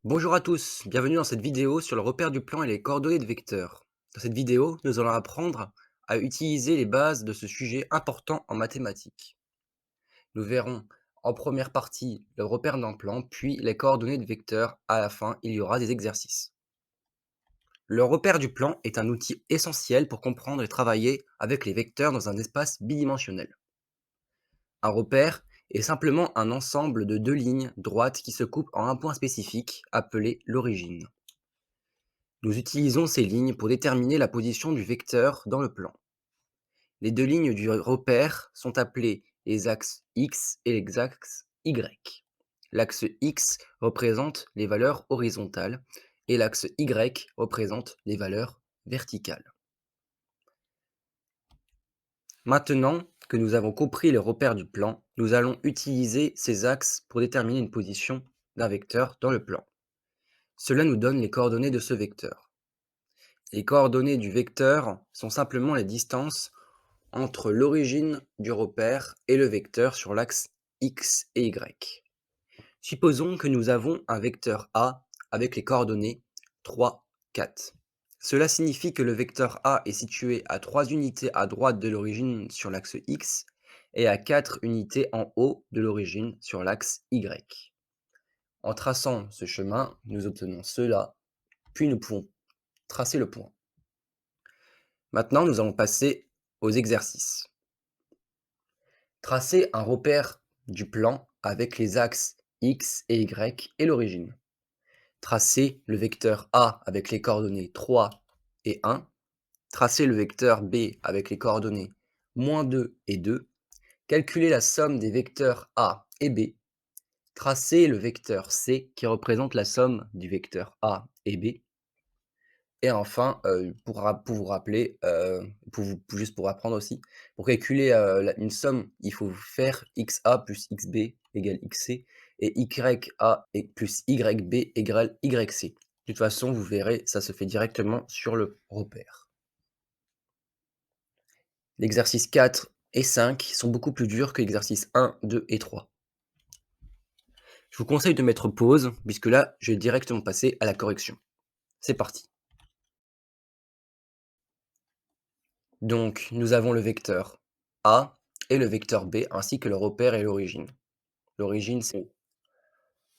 Bonjour à tous, bienvenue dans cette vidéo sur le repère du plan et les coordonnées de vecteurs. Dans cette vidéo, nous allons apprendre à utiliser les bases de ce sujet important en mathématiques. Nous verrons en première partie le repère d'un plan, puis les coordonnées de vecteurs. À la fin, il y aura des exercices. Le repère du plan est un outil essentiel pour comprendre et travailler avec les vecteurs dans un espace bidimensionnel. Un repère est simplement un ensemble de deux lignes droites qui se coupent en un point spécifique appelé l'origine. Nous utilisons ces lignes pour déterminer la position du vecteur dans le plan. Les deux lignes du repère sont appelées les axes X et les axes Y. L'axe X représente les valeurs horizontales et l'axe Y représente les valeurs verticales. Maintenant que nous avons compris les repères du plan, nous allons utiliser ces axes pour déterminer une position d'un vecteur dans le plan. Cela nous donne les coordonnées de ce vecteur. Les coordonnées du vecteur sont simplement les distances entre l'origine du repère et le vecteur sur l'axe X et Y. Supposons que nous avons un vecteur A avec les coordonnées 3, 4. Cela signifie que le vecteur A est situé à 3 unités à droite de l'origine sur l'axe X et à 4 unités en haut de l'origine sur l'axe Y. En traçant ce chemin, nous obtenons cela, puis nous pouvons tracer le point. Maintenant, nous allons passer aux exercices. Tracer un repère du plan avec les axes X et Y et l'origine. Tracer le vecteur A avec les coordonnées 3 et 1. Tracer le vecteur B avec les coordonnées -2 et 2. Calculer la somme des vecteurs A et B. Tracer le vecteur C qui représente la somme du vecteur A et B. Et enfin, pour vous rappeler, juste pour apprendre aussi, pour calculer, une somme, il faut faire XA plus XB égale XC et YA et plus YB égale YC. De toute façon, vous verrez, ça se fait directement sur le repère. L'exercice 4 et 5 sont beaucoup plus durs que l'exercice 1, 2 et 3. Je vous conseille de mettre pause, puisque là, je vais directement passer à la correction. C'est parti. Donc, nous avons le vecteur A et le vecteur B, ainsi que le repère et l'origine. L'origine, c'est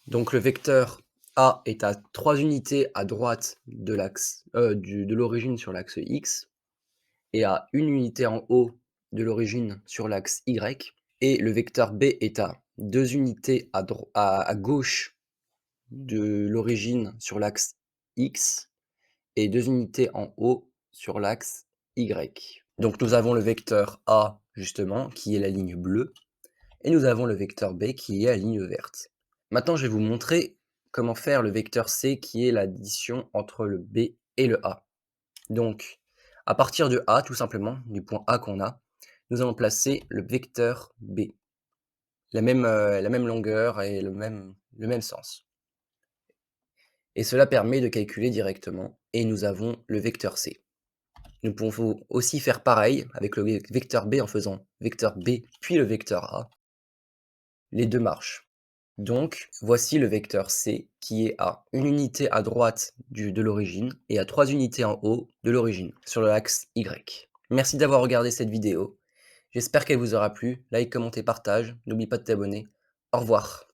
donc le vecteur A est à 3 unités à droite de l'axe, de l'origine sur l'axe X et à 1 unité en haut de l'origine sur l'axe Y, et le vecteur B est à 2 unités à gauche de l'origine sur l'axe X et 2 unités en haut sur l'axe Y. Donc nous avons le vecteur A justement qui est la ligne bleue et nous avons le vecteur B qui est la ligne verte. Maintenant je vais vous montrer comment faire le vecteur C qui est l'addition entre le B et le A. Donc à partir de A tout simplement, du point A qu'on a, nous allons placer le vecteur B. La même longueur et le même sens. Et cela permet de calculer directement et nous avons le vecteur C. Nous pouvons aussi faire pareil avec le vecteur B en faisant vecteur B puis le vecteur A. Les deux marchent. Donc voici le vecteur C qui est à 1 unité à droite de l'origine et à 3 unités en haut de l'origine sur l'axe Y. Merci d'avoir regardé cette vidéo. J'espère qu'elle vous aura plu. Like, commentez, partage. N'oublie pas de t'abonner. Au revoir.